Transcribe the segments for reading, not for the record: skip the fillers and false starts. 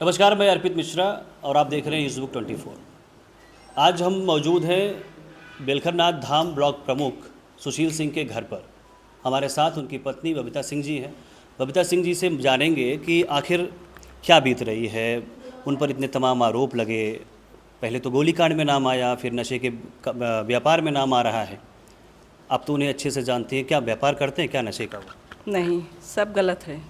नमस्कार, मैं अर्पित मिश्रा और आप देख रहे हैं यूज़बुक 24। आज हम मौजूद हैं बेलखरनाथ धाम ब्लॉक प्रमुख सुशील सिंह के घर पर। हमारे साथ उनकी पत्नी बबीता सिंह जी हैं। बबीता सिंह जी से जानेंगे कि आखिर क्या बीत रही है, उन पर इतने तमाम आरोप लगे। पहले तो गोलीकांड में नाम आया, फिर नशे के व्यापार में नाम आ रहा है। आप तो उन्हें अच्छे से जानती हैं, क्या व्यापार करते हैं, क्या नशे का? नहीं, सब गलत है।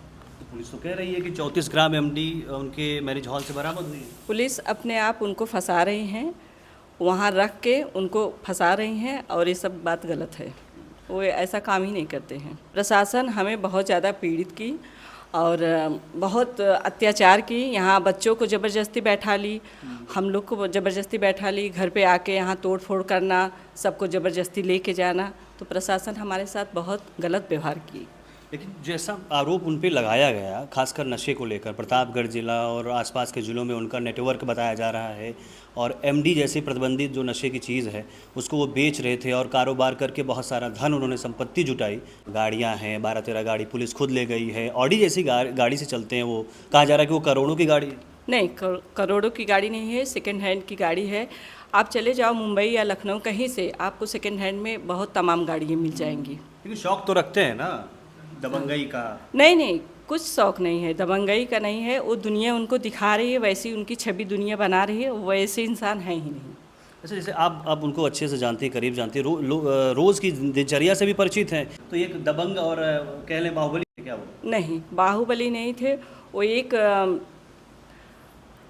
पुलिस तो कह रही है कि 34 ग्राम एमडी उनके मैरिज हॉल से बरामद हुई है। पुलिस अपने आप उनको फंसा रही हैं, वहाँ रख के उनको फंसा रही हैं और ये सब बात गलत है। वो ऐसा काम ही नहीं करते हैं। प्रशासन हमें बहुत ज़्यादा पीड़ित की और बहुत अत्याचार की। यहाँ बच्चों को ज़बरदस्ती बैठा ली, हम लोग को ज़बरदस्ती बैठा ली, घर पे आके यहाँ तोड़ फोड़ करना, सबको ज़बरदस्ती लेके जाना। तो प्रशासन हमारे साथ बहुत गलत व्यवहार की। लेकिन जैसा आरोप उन पे लगाया गया, खासकर नशे को लेकर, प्रतापगढ़ जिला और आसपास के ज़िलों में उनका नेटवर्क बताया जा रहा है और एमडी जैसी प्रतिबंधित जो नशे की चीज़ है उसको वो बेच रहे थे और कारोबार करके बहुत सारा धन उन्होंने संपत्ति जुटाई। गाड़ियां हैं, 12-13 गाड़ी पुलिस खुद ले गई है। ऑडी जैसी गाड़ी से चलते हैं वो, कहा जा रहा है कि वो करोड़ों की गाड़ी है। नहीं, करोड़ों की गाड़ी नहीं है, सेकेंड हैंड की गाड़ी है। आप चले जाओ मुंबई या लखनऊ, कहीं से आपको सेकेंड हैंड में बहुत तमाम गाड़ियाँ मिल जाएंगी। लेकिन शौक तो रखते हैं ना दबंगई का? नहीं, कुछ शौक नहीं है, दबंगई का नहीं है। वो दुनिया उनको दिखा रही है, वैसी उनकी छवि दुनिया बना रही है, वैसे इंसान है ही नहीं। अच्छा, जैसे आप उनको अच्छे से जानती हैं, करीब जानती हैं, रोज़ की दिनचर्या से भी परिचित हैं, तो ये दबंग और कह लें बाहुबली है क्या वो? नहीं, बाहुबली नहीं थे वो। एक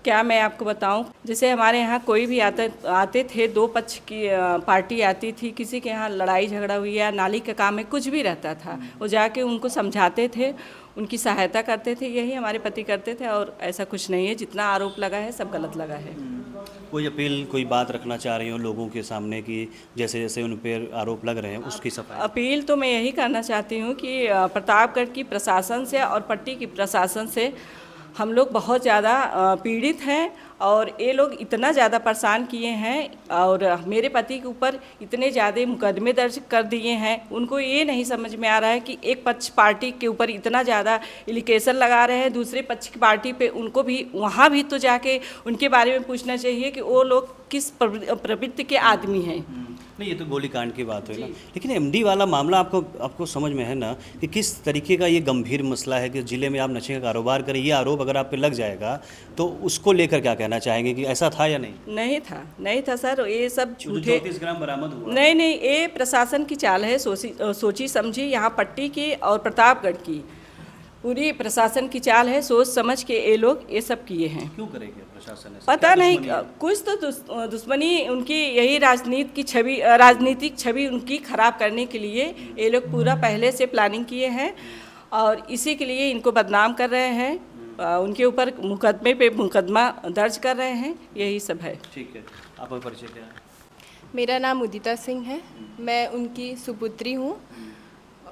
क्या मैं आपको बताऊं, जैसे हमारे यहाँ कोई भी आते थे, दो पक्ष की पार्टी आती थी, किसी के यहाँ लड़ाई झगड़ा हुई या नाली का काम है, कुछ भी रहता था, वो जाके उनको समझाते थे, उनकी सहायता करते थे। यही हमारे पति करते थे और ऐसा कुछ नहीं है। जितना आरोप लगा है सब गलत लगा है। कोई अपील, कोई बात रखना चाह रही हो लोगों के सामने कि जैसे जैसे उन पर आरोप लग रहे हैं उसकी सफाई? अपील तो मैं यही करना चाहती हूँ कि प्रतापगढ़ की प्रशासन से और पट्टी की प्रशासन से हम लोग बहुत ज़्यादा पीड़ित हैं और ये लोग इतना ज़्यादा परेशान किए हैं और मेरे पति के ऊपर इतने ज़्यादा मुकदमे दर्ज कर दिए हैं। उनको ये नहीं समझ में आ रहा है कि एक पक्ष पार्टी के ऊपर इतना ज़्यादा एलिगेशन लगा रहे हैं, दूसरे पक्ष की पार्टी पे उनको भी वहाँ भी तो जाके उनके बारे में पूछना चाहिए कि वो लोग किस प्रवृत्ति के आदमी हैं। नहीं, ये तो गोलीकांड की बात हुई ना, लेकिन एमडी वाला मामला आपको समझ में है ना कि किस तरीके का ये गंभीर मसला है कि ज़िले में आप नशे का कारोबार करें। ये आरोप अगर आप पे लग जाएगा तो उसको लेकर क्या कहना चाहेंगे कि ऐसा था या नहीं? नहीं था सर, ये सब झूठे। 34 ग्राम बरामद हुआ? नहीं, ये प्रशासन की चाल है, सोची समझी। यहाँ पट्टी की और प्रतापगढ़ की पूरी प्रशासन की चाल है, सोच समझ के ये लोग ये सब किए हैं। क्यों करेंगे प्रशासन ऐसा? पता नहीं, कुछ तो दुश्मनी उनकी, यही राजनीतिक छवि उनकी खराब करने के लिए ये लोग पूरा पहले से प्लानिंग किए हैं और इसी के लिए इनको बदनाम कर रहे हैं, उनके ऊपर मुकदमे पे मुकदमा दर्ज कर रहे हैं। यही सब है। ठीक है, आपका परिचय क्या है? मेरा नाम उदिता सिंह है, मैं उनकी सुपुत्री हूँ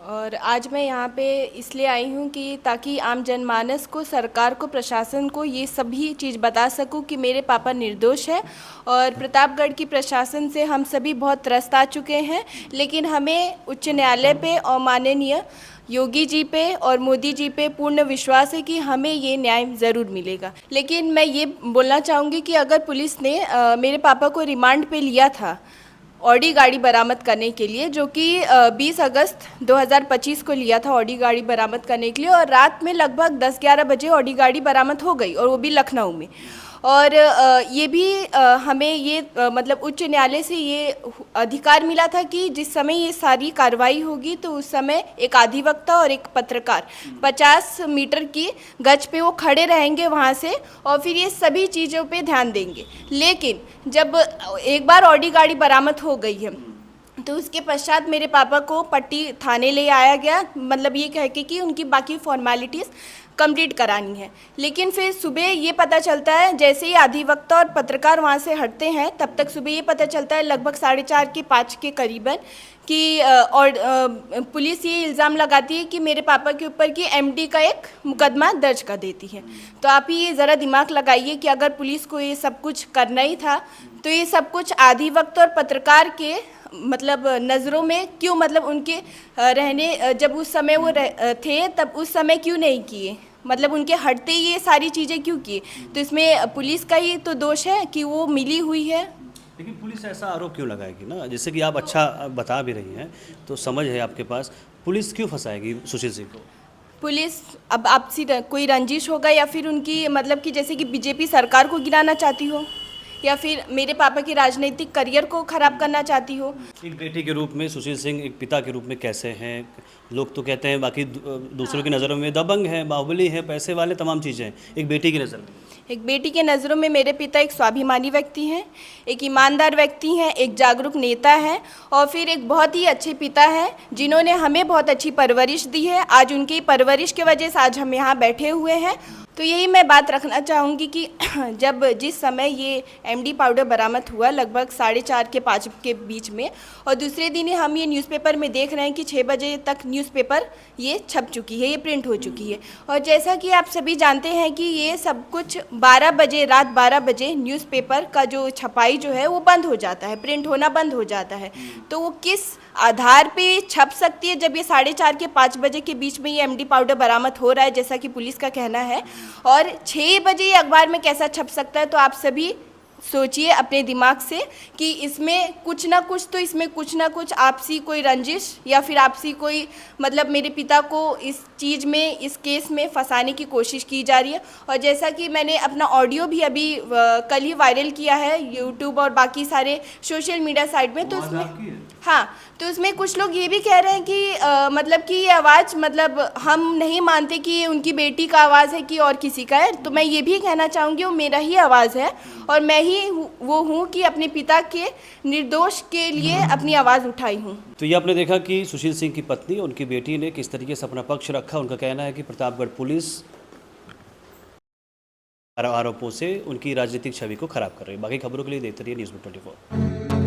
और आज मैं यहाँ पे इसलिए आई हूँ कि ताकि आम जनमानस को, सरकार को, प्रशासन को ये सभी चीज़ बता सकूँ कि मेरे पापा निर्दोष है। और प्रतापगढ़ की प्रशासन से हम सभी बहुत त्रस्त आ चुके हैं, लेकिन हमें उच्च न्यायालय पे और माननीय योगी जी पे और मोदी जी पे पूर्ण विश्वास है कि हमें ये न्याय ज़रूर मिलेगा। लेकिन मैं ये बोलना चाहूँगी कि अगर पुलिस ने मेरे पापा को रिमांड पे लिया था ऑडी गाड़ी बरामद करने के लिए, जो कि 20 अगस्त 2025 को लिया था ऑडी गाड़ी बरामद करने के लिए, और रात में लगभग 10-11 बजे ऑडी गाड़ी बरामद हो गई और वो भी लखनऊ में। और ये भी हमें ये मतलब उच्च न्यायालय से ये अधिकार मिला था कि जिस समय ये सारी कार्रवाई होगी तो उस समय एक अधिवक्ता और एक पत्रकार 50 मीटर की गज पे वो खड़े रहेंगे वहाँ से और फिर ये सभी चीज़ों पे ध्यान देंगे। लेकिन जब एक बार ऑडी गाड़ी बरामद हो गई है तो उसके पश्चात मेरे पापा को पट्टी थाने ले आया गया, मतलब ये कह के कि उनकी बाकी फॉर्मेलिटीज़ कंप्लीट करानी है। लेकिन फिर सुबह ये पता चलता है, जैसे ही अधिवक्ता और पत्रकार वहाँ से हटते हैं तब तक सुबह ये पता चलता है लगभग 4:30 के 5 के करीबन कि पुलिस ये इल्ज़ाम लगाती है कि मेरे पापा के ऊपर कि एमडी का एक मुकदमा दर्ज कर देती है। तो आप ही ये ज़रा दिमाग लगाइए कि अगर पुलिस को ये सब कुछ करना ही था तो ये सब कुछ अधिवक्ता और पत्रकार के मतलब नज़रों में क्यों, मतलब उनके रहने जब उस समय वो थे तब उस समय क्यों नहीं किए। मतलब उनके हटते ये सारी चीज़ें क्यों की? तो इसमें पुलिस का ही तो दोष है कि वो मिली हुई है। लेकिन पुलिस ऐसा आरोप क्यों लगाएगी ना, जैसे कि आप अच्छा बता भी रही हैं, तो समझ है आपके पास, पुलिस क्यों फंसाएगी सुशील सिंह को? पुलिस अब आपसी कोई रंजिश होगा या फिर उनकी मतलब कि जैसे कि बीजेपी सरकार को गिराना चाहती हो या फिर मेरे पापा के राजनीतिक करियर को ख़राब करना चाहती हो। एक बेटे के रूप में सुशील सिंह एक पिता के रूप में कैसे हैं? लोग तो कहते हैं, बाकी दूसरों की नज़रों में दबंग हैं, बाहुबली हैं, पैसे वाले, तमाम चीज़ें हैं। एक बेटी की नज़र में, एक बेटी के नज़रों में मेरे पिता एक स्वाभिमानी व्यक्ति हैं, एक ईमानदार व्यक्ति हैं, एक जागरूक नेता हैं और फिर एक बहुत ही अच्छे पिता हैं जिन्होंने हमें बहुत अच्छी परवरिश दी है। आज उनकी परवरिश की वजह से आज हम यहाँ बैठे हुए हैं। तो यही मैं बात रखना चाहूँगी कि जिस समय ये एमडी पाउडर बरामद हुआ लगभग 4:30 के 5 के बीच में, और दूसरे दिन ही हम ये न्यूज़पेपर में देख रहे हैं कि 6 बजे तक न्यूज़पेपर ये छप चुकी है, ये प्रिंट हो चुकी है। और जैसा कि आप सभी जानते हैं कि ये सब कुछ 12 बजे, रात 12 बजे न्यूज़पेपर का जो छपाई जो है वो बंद हो जाता है, प्रिंट होना बंद हो जाता है। तो वो किस आधार पे छप सकती है जब ये 4:30 के 5 बजे के बीच में ये एमडी पाउडर बरामद हो रहा है जैसा कि पुलिस का कहना है, और 6 बजे ये अखबार में कैसा छप सकता है? तो आप सभी सोचिए अपने दिमाग से कि इसमें कुछ ना कुछ, तो इसमें कुछ ना कुछ आपसी कोई रंजिश या फिर आपसी कोई मतलब मेरे पिता को इस चीज़ में, इस केस में फंसाने की कोशिश की जा रही है। और जैसा कि मैंने अपना ऑडियो भी अभी कल ही वायरल किया है यूट्यूब और बाकी सारे सोशल मीडिया साइट में, तो उसमें हाँ, तो उसमें कुछ लोग ये भी कह रहे हैं कि मतलब कि ये आवाज़, मतलब हम नहीं मानते कि ये उनकी बेटी का आवाज़ है कि और किसी का है। तो मैं ये भी कहना चाहूँगी वो मेरा ही आवाज़ है और मैं ही वो हूँ कि अपने पिता के निर्दोष के लिए अपनी आवाज़ उठाई हूँ। तो ये आपने देखा कि सुशील सिंह की पत्नी, उनकी बेटी ने किस तरीके से अपना पक्ष रखा। उनका कहना है कि प्रतापगढ़ पुलिस आरोपों से उनकी राजनीतिक छवि को खराब कर रही है। बाकी खबरों के लिए देखते रहिए न्यूज़ 24।